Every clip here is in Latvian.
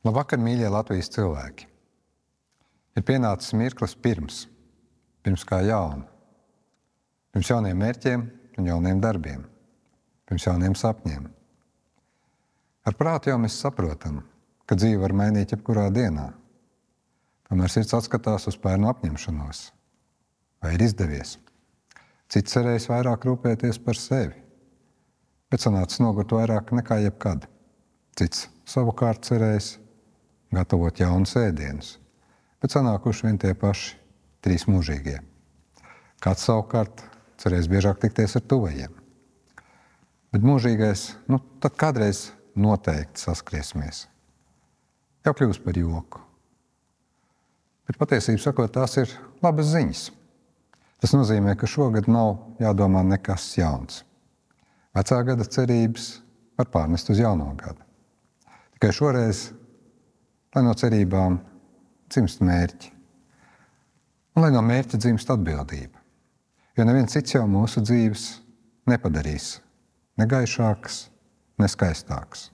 Labvakar, mīļie Latvijas cilvēki! Ir pienācis mirklis pirms kā jauna. Pirms jauniem mērķiem un jauniem darbiem. Pirms jauniem sapņiem. Ar prātu jau mēs saprotam, ka dzīve var mainīt jebkurā dienā. Tomēr sirds atskatās uz pērnu apņemšanos. Vai ir izdevies? Cits cerējis vairāk rūpēties par sevi, bet sanācis nogurt vairāk nekā jebkad. Cits savukārt cerējis gatavot jaunus ēdienus, bet sanākuši vien tie paši 3 mūžīgie. Kāds savukārt cerēs biežāk tikties ar tuvajiem. Bet mūžīgais, tad kādreiz noteikti saskriesimies. Jau kļūst par joku. Bet patiesībā sakot, tās ir labas ziņas. Tas nozīmē, ka šogad nav jādomā nekas jauns. Vecā gada cerības var pārnest uz jauno gadu. Tikai šoreiz, lai no cerībām dzimst mērķi. Un lai no mērķa dzimst atbildība. Jo neviens cits jau mūsu dzīves nepadarīs ne gaišākas, ne skaistākas.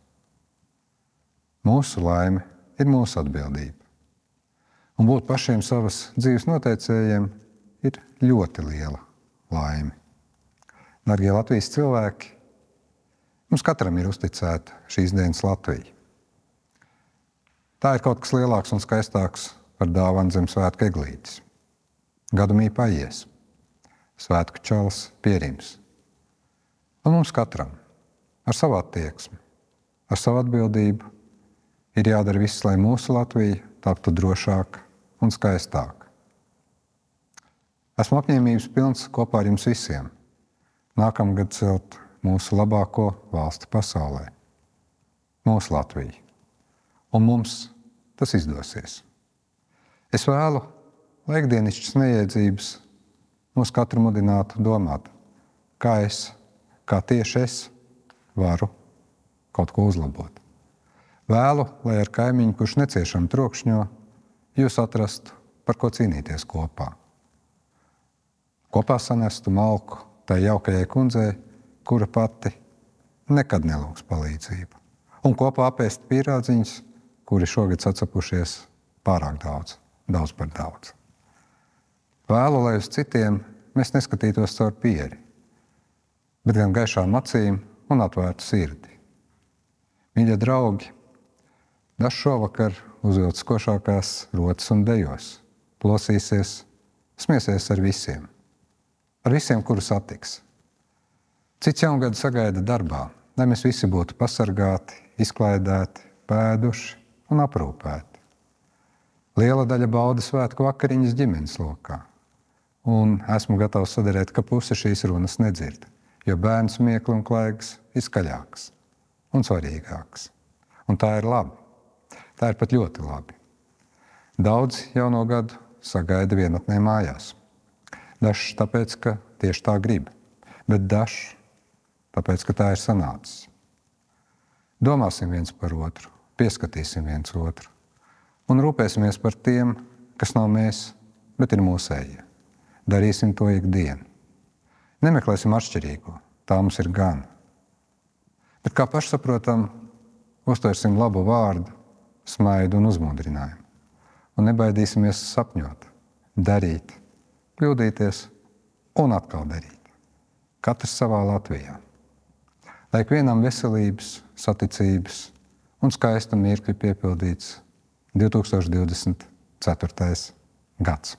Mūsu laime ir mūsu atbildība. Un būt pašiem savas dzīves noteicējiem ir ļoti liela laime. Dargie Latvijas cilvēki, mums katram ir uzticēta šīs dienas Latvija. Tā ir kaut kas lielāks un skaistāks par dāvanu zem svētku eglītes. Gadumī paies, svētku čalis pierims. Un mums katram ar savu attieksmi, ar savu atbildību ir jādara viss, lai mūsu Latvija taptu drošāka un skaistāka. Esmu apņēmības pilns kopā ar jums visiem nākamgad celt mūsu labāko valsti pasaulē, mūsu Latviju. Un mums tas izdosies. Es vēlu, lai ikdienišķas neiedzības mūs katru mudinātu domāt, kā tieši es varu kaut ko uzlabot. Vēlu, lai ar kaimiņu, kurš neciešam trokšņo, jūs atrastu, par ko cīnīties kopā. Kopā sanestu malku tai jaukajai kundzei, kura pati nekad nelūgs palīdzību. Un kopā apēst pīrādziņus, kuri šogad sacepušies pārāk daudz par daudz. Vēlu, lai uz citiem mēs neskatītos caur pieri, bet gan gaišām acīm un atvērtu sirdi. Mīļie draugi, dažs šovakar uzvilc košākās rotas un dejos, plosīsies, smiesies ar visiem, kurus satiks. Cits jaungadu sagaida darbā, lai mēs visi būtu pasargāti, izklaidēti, pēduši un aprūpēti. Liela daļa bauda svētku vakariņas ģimenes lokā. Un esmu gatavs sadarēt, ka puse šīs runas nedzird, jo bērnu smiekli un klaigas ir skaļāks un svarīgāks. Un tā ir labi. Tā ir pat ļoti labi. Daudz jauno gadu sagaida vienatnē mājās. Dažs tāpēc, ka tieši tā grib, bet dažs tāpēc, ka tā ir sanācis. Domāsim viens par otru, pieskatīsim viens otru un rūpēsimies par tiem, kas nav mēs, bet ir mūsējie. Darīsim to ikdienu. Nemeklēsim atšķirīgo, tā mums ir gan. Bet kā pašsaprotam, uztversim labu vārdu, smaidu un uzmundrinājumu. Un nebaidīsimies sapņot, darīt, kļūdīties un atkal darīt. Katrs savā Latvijā. Lai ikvienam veselības, saticības un skaista mirkļa piepildīts 2024. gads.